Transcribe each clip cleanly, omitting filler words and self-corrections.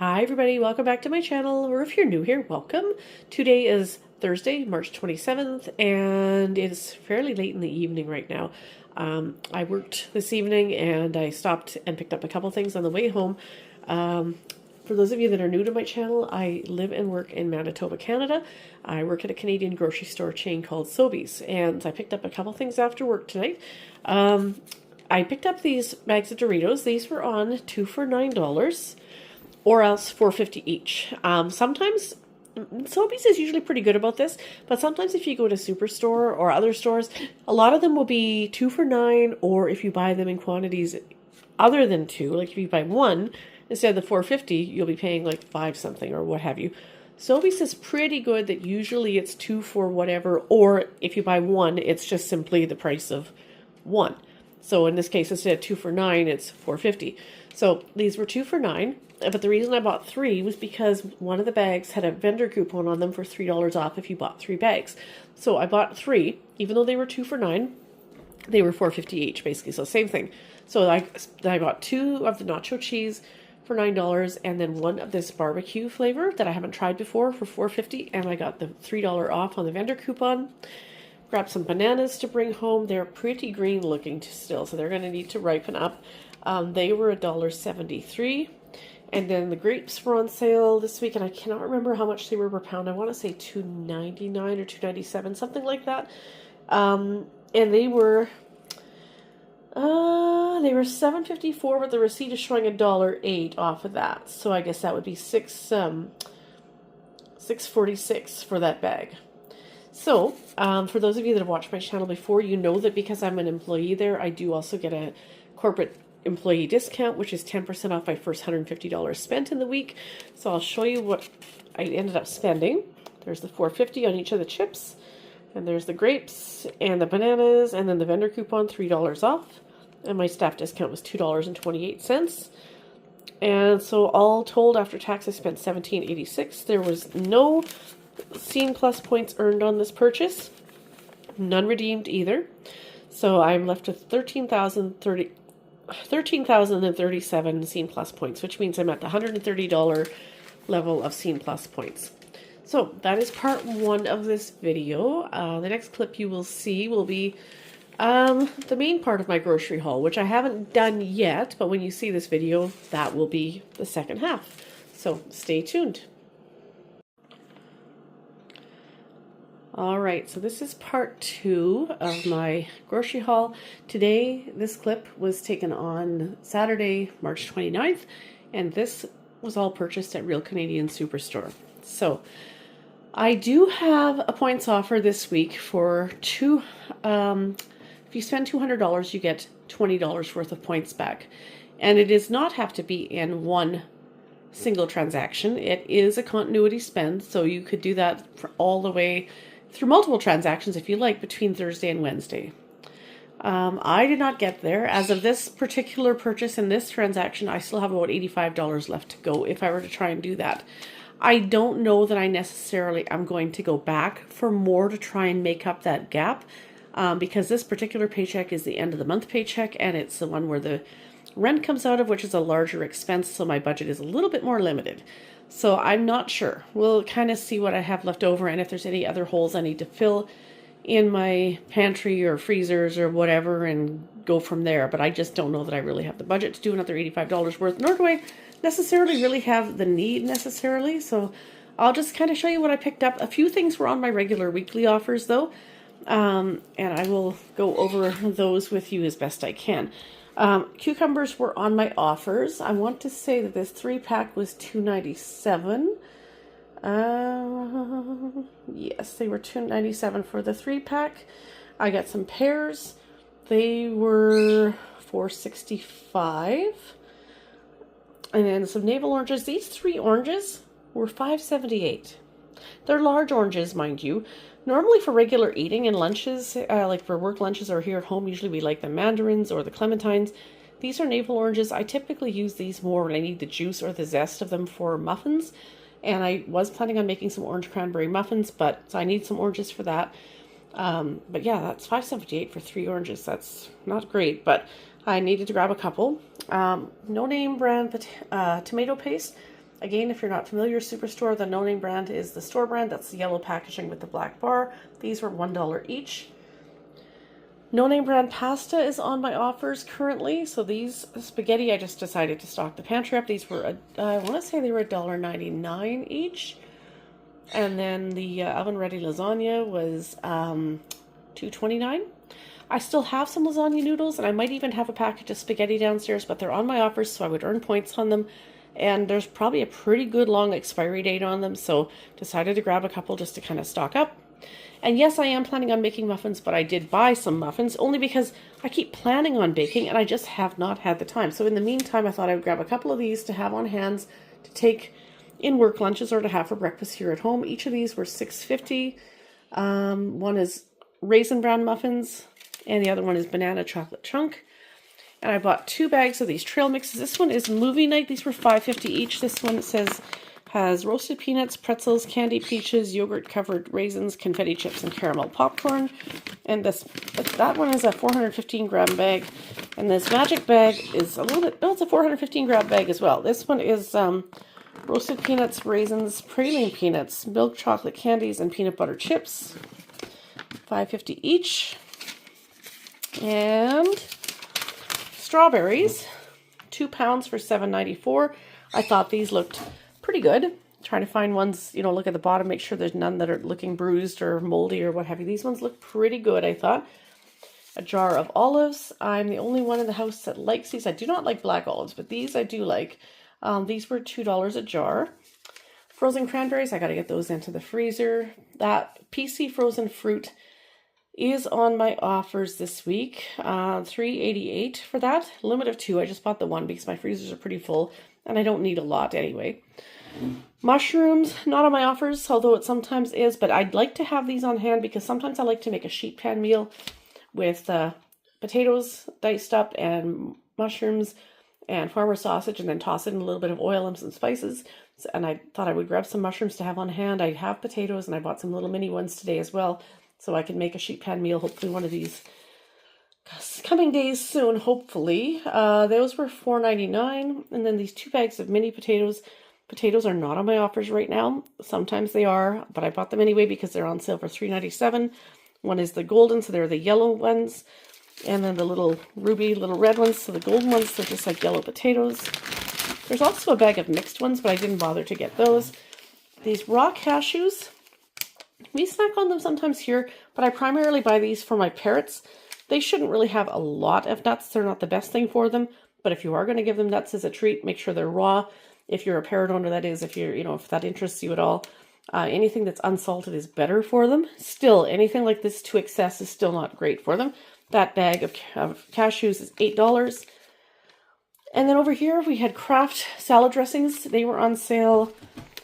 Hi everybody, welcome back to my channel, or if you're new here, welcome. Today is Thursday, March 27th, and it's fairly late in the evening right now. I worked this evening and I stopped and picked up a couple things on the way home. For those of you that are new to my channel, I live and work in Manitoba, Canada. I work at a Canadian grocery store chain called Sobeys, and I picked up a couple things after work tonight. I picked up these bags of Doritos. These were on 2 for $9. Or else $4.50 each. Sometimes Sobeys is usually pretty good about this, but sometimes if you go to Superstore or other stores, a lot of them will be 2 for $9, or if you buy them in quantities other than 2, like if you buy 1 instead of the $4.50, you'll be paying like 5 something or what have you. Sobeys is pretty good that usually it's 2 for whatever, or if you buy 1, it's just simply the price of 1. So in this case, instead of 2 for $9, it's $4.50. So these were 2 for $9. But the reason I bought 3 was because one of the bags had a vendor coupon on them for $3 off if you bought 3 bags. So I bought 3, even though they were 2 for $9, they were $4.50 each, basically. So same thing. So I bought 2 of the nacho cheese for $9, and then 1 of this barbecue flavor that I haven't tried before for $4.50, and I got the $3 off on the vendor coupon. Grabbed some bananas to bring home. They're pretty green looking still, so they're going to need to ripen up. They were $1.73. And then the grapes were on sale this week, and I cannot remember how much they were per pound. I want to say $2.99 or $2.97, something like that. And they were $7.54, but the receipt is showing $1.08 off of that. So I guess that would be $6.46 for that bag. So for those of you that have watched my channel before, you know that because I'm an employee there, I do also get a corporate employee discount, which is 10% off my first $150 spent in the week. So I'll show you what I ended up spending. There's the $4.50 on each of the chips, and there's the grapes and the bananas, and then the vendor coupon, $3 off, and my staff discount was $2.28. And so all told, after tax, I spent $17.86. There was no Scene Plus points earned on this purchase, none redeemed either. So I'm left with 13,037 Scene Plus points, which means I'm at the $130 level of Scene Plus points. So that is part 1 of this video. The next clip you will see will be the main part of my grocery haul, which I haven't done yet, but when you see this video, that will be the second half. So stay tuned. Alright, so this is part 2 of my grocery haul. Today, this clip was taken on Saturday, March 29th, and this was all purchased at Real Canadian Superstore. So, I do have a points offer this week for if you spend $200, you get $20 worth of points back. And it does not have to be in one single transaction. It is a continuity spend, so you could do that for all the way through multiple transactions, if you like, between Thursday and Wednesday. I did not get there. As of this particular purchase in this transaction, I still have about $85 left to go if I were to try and do that. I don't know that I necessarily am going to go back for more to try and make up that gap, because this particular paycheck is the end of the month paycheck, and it's the one where the rent comes out of, which is a larger expense, so my budget is a little bit more limited. So I'm not sure. We'll kind of see what I have left over, and if there's any other holes I need to fill in my pantry or freezers or whatever, and go from there. But I just don't know that I really have the budget to do another $85 worth, nor do I necessarily really have the need necessarily. So I'll just kind of show you what I picked up. A few things were on my regular weekly offers though, and I will go over those with you as best I can. Cucumbers were on my offers. I want to say that this 3-pack was $2.97. Yes, they were $2.97 for the 3-pack. I got some pears. They were $4.65. And then some navel oranges. These 3 oranges were $5.78. They're large oranges, mind you. Normally for regular eating and lunches, like for work lunches or here at home, usually we like the mandarins or the clementines. These are navel oranges. I typically use these more when I need the juice or the zest of them for muffins. And I was planning on making some orange cranberry muffins, so I need some oranges for that. But yeah, that's $5.78 for 3 oranges. That's not great, but I needed to grab a couple. No name brand tomato paste. Again, if you're not familiar, Superstore, the no-name brand is the store brand. That's the yellow packaging with the black bar. These were $1 each. No-name brand pasta is on my offers currently. So these spaghetti, I just decided to stock the pantry up. These were, I want to say they were $1.99 each. And then the oven-ready lasagna was $2.29. I still have some lasagna noodles, and I might even have a package of spaghetti downstairs, but they're on my offers, so I would earn points on them. And there's probably a pretty good long expiry date on them, so decided to grab a couple just to kind of stock up. And yes, I am planning on making muffins, but I did buy some muffins only because I keep planning on baking and I just have not had the time. So in the meantime, I thought I would grab a couple of these to have on hand to take in work lunches or to have for breakfast here at home. Each of these were $6.50. One is raisin bran muffins and the other one is banana chocolate chunk. And I bought 2 bags of these trail mixes. This one is movie night. These were $5.50 each. This one, it says, has roasted peanuts, pretzels, candied peaches, yogurt-covered raisins, confetti chips, and caramel popcorn. And that one is a 415-gram bag. And this magic bag is a little bit, no, it's a 415-gram bag as well. This one is roasted peanuts, raisins, praline peanuts, milk chocolate candies, and peanut butter chips. $5.50 each. And strawberries, 2 pounds for $7.94. I thought these looked pretty good. Trying to find ones, you know, look at the bottom, make sure there's none that are looking bruised or moldy or what have you. These ones look pretty good, I thought. A jar of olives. I'm the only one in the house that likes these. I do not like black olives, but these I do like. These were $2 a jar. Frozen cranberries, I got to get those into the freezer. That PC frozen fruit is on my offers this week. $3.88 for that. Limit of 2. I just bought the one because my freezers are pretty full and I don't need a lot anyway. Mushrooms, not on my offers, although it sometimes is, but I'd like to have these on hand because sometimes I like to make a sheet pan meal with potatoes diced up and mushrooms and farmer sausage and then toss it in a little bit of oil and some spices. And I thought I would grab some mushrooms to have on hand. I have potatoes and I bought some little mini ones today as well. So I can make a sheet pan meal, hopefully one of these coming days soon, hopefully. Those were $4.99. And then these 2 bags of mini potatoes. Potatoes are not on my offers right now. Sometimes they are, but I bought them anyway because they're on sale for $3.97. One is the golden, so they're the yellow ones. And then the little ruby, little red ones. So the golden ones, they're just like yellow potatoes. There's also a bag of mixed ones, but I didn't bother to get those. These raw cashews. We snack on them sometimes here, but I primarily buy these for my parrots. They shouldn't really have a lot of nuts. They're not the best thing for them, but if you are going to give them nuts as a treat, make sure they're raw. If you're a parrot owner, that is, if you're, you know, if that interests you at all, anything that's unsalted is better for them. Still, anything like this to excess is still not great for them. That bag of cashews is $8. And then over here, we had Kraft salad dressings. They were on sale.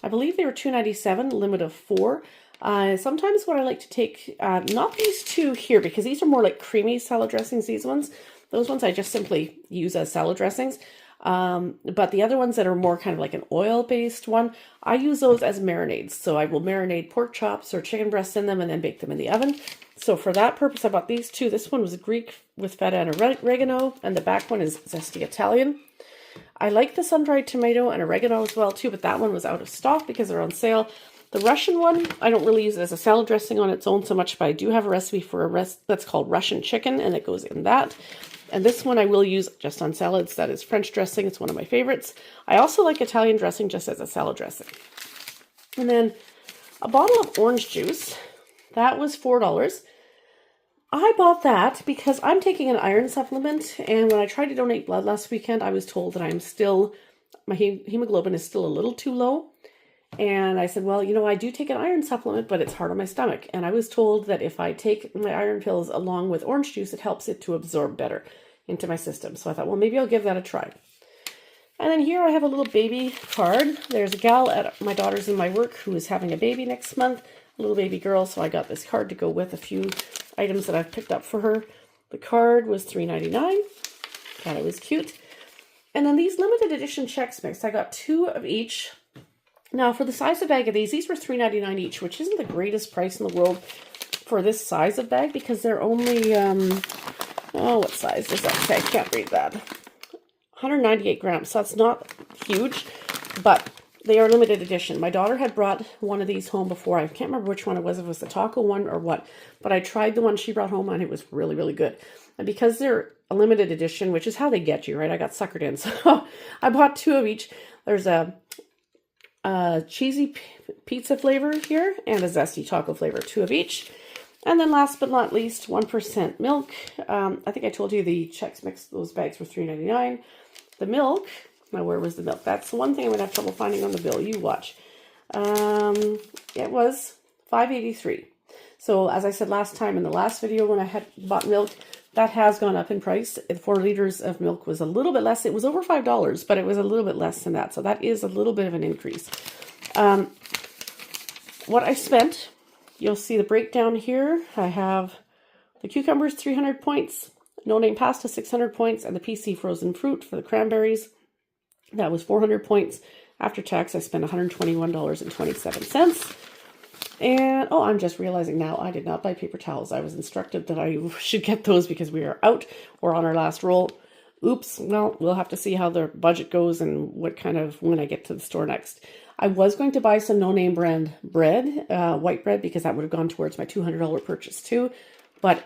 I believe they were $2.97, limit of 4. Sometimes what I like to take, not these 2 here, because these are more like creamy salad dressings, these ones. Those ones I just simply use as salad dressings. But the other ones that are more kind of like an oil-based one, I use those as marinades. So I will marinate pork chops or chicken breasts in them and then bake them in the oven. So for that purpose, I bought these 2. This one was Greek with feta and oregano, and the back one is zesty Italian. I like the sun-dried tomato and oregano as well too, but that one was out of stock because they're on sale. The Russian one, I don't really use it as a salad dressing on its own so much, but I do have a recipe for that's called Russian chicken, and it goes in that. And this one I will use just on salads. That is French dressing. It's one of my favorites. I also like Italian dressing just as a salad dressing. And then a bottle of orange juice. That was $4. I bought that because I'm taking an iron supplement, and when I tried to donate blood last weekend, I was told that my hemoglobin is still a little too low. And I said, well, you know, I do take an iron supplement, but it's hard on my stomach. And I was told that if I take my iron pills along with orange juice, it helps it to absorb better into my system. So I thought, well, maybe I'll give that a try. And then here I have a little baby card. There's a gal at my daughter's in my work who is having a baby next month, a little baby girl. So I got this card to go with a few items that I've picked up for her. The card was $3.99. Thought it was cute. And then these limited edition Chex Mix, I got 2 of each. Now, for the size of bag of these were $3.99 each, which isn't the greatest price in the world for this size of bag because they're only, what size does that say? I can't read that. 198 grams, so that's not huge, but they are limited edition. My daughter had brought one of these home before. I can't remember which one it was, if it was the taco one or what, but I tried the one she brought home and it was really, really good. And because they're a limited edition, which is how they get you, right? I got suckered in. So I bought 2 of each. There's a cheesy pizza flavor here and a zesty taco flavor, 2 of each. And then last but not least, 1% milk. I think I told you the Chex Mix, those bags were $3.99. The milk, now where was the milk? That's the one thing I'm going to have trouble finding on the bill. You watch. It was $5.83. So as I said last time in the last video when I had bought milk, that has gone up in price. 4 liters of milk was a little bit less. It was over $5, but it was a little bit less than that. So that is a little bit of an increase. What I spent, you'll see the breakdown here. I have the cucumbers, 300 points, no name pasta, 600 points, and the PC frozen fruit for the cranberries. That was 400 points. After tax, I spent $121.27. And, oh, I'm just realizing now I did not buy paper towels. I was instructed that I should get those because we are out. We're on our last roll. Oops. Well, we'll have to see how the budget goes and what kind of, when I get to the store next. I was going to buy some no-name brand bread, white bread, because that would have gone towards my $200 purchase too. But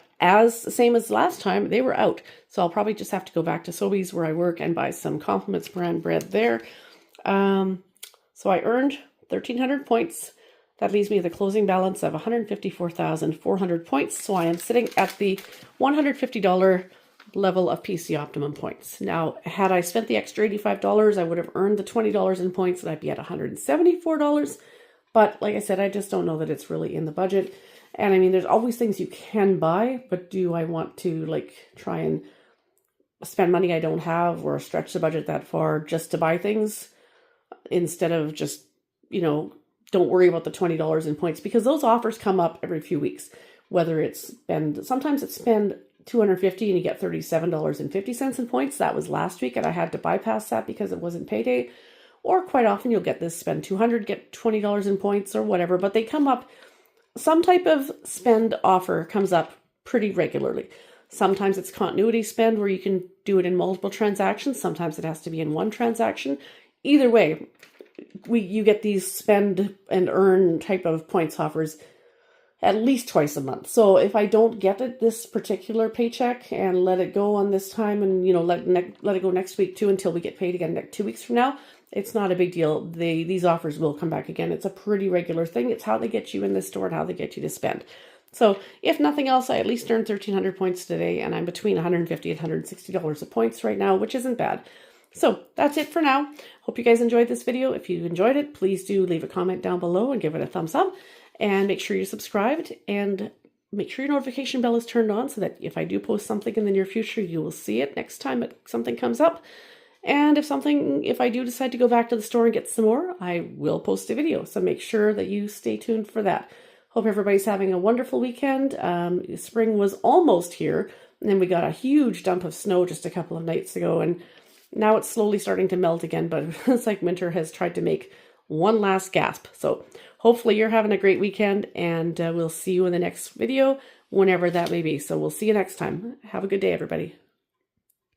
same as last time, they were out. So I'll probably just have to go back to Sobeys where I work and buy some Compliments brand bread there. So I earned 1,300 points. That leaves me with a closing balance of 154,400 points. So I am sitting at the $150 level of PC Optimum points. Now, had I spent the extra $85, I would have earned the $20 in points and I'd be at $174. But like I said, I just don't know that it's really in the budget. And I mean, there's always things you can buy, but do I want to like try and spend money I don't have or stretch the budget that far just to buy things instead of just, you know, don't worry about the $20 in points, because those offers come up every few weeks. Whether it's sometimes it's spend $250 and you get $37.50 in points. That was last week and I had to bypass that because it wasn't payday. Or quite often you'll get this spend $200, get $20 in points or whatever, but they come up, some type of spend offer comes up pretty regularly. Sometimes it's continuity spend where you can do it in multiple transactions. Sometimes it has to be in one transaction. Either way, you get these spend and earn type of points offers at least twice a month. So if I don't get it this particular paycheck and let it go on this time and, you know, let it go next week too until we get paid again 2 weeks from now, it's not a big deal. These offers will come back again. It's a pretty regular thing. It's how they get you in the store and how they get you to spend. So if nothing else, I at least earned 1,300 points today, and I'm between $150 and $160 of points right now, which isn't bad. So that's it for now. Hope you guys enjoyed this video. If you enjoyed it, please do leave a comment down below and give it a thumbs up. And make sure you're subscribed and make sure your notification bell is turned on so that if I do post something in the near future, you will see it next time something comes up. And if I do decide to go back to the store and get some more, I will post a video. So make sure that you stay tuned for that. Hope everybody's having a wonderful weekend. Spring was almost here, and then we got a huge dump of snow just a couple of nights ago, and now it's slowly starting to melt again, but it's like winter has tried to make one last gasp. So hopefully you're having a great weekend, and we'll see you in the next video, whenever that may be. So we'll see you next time. Have a good day, everybody.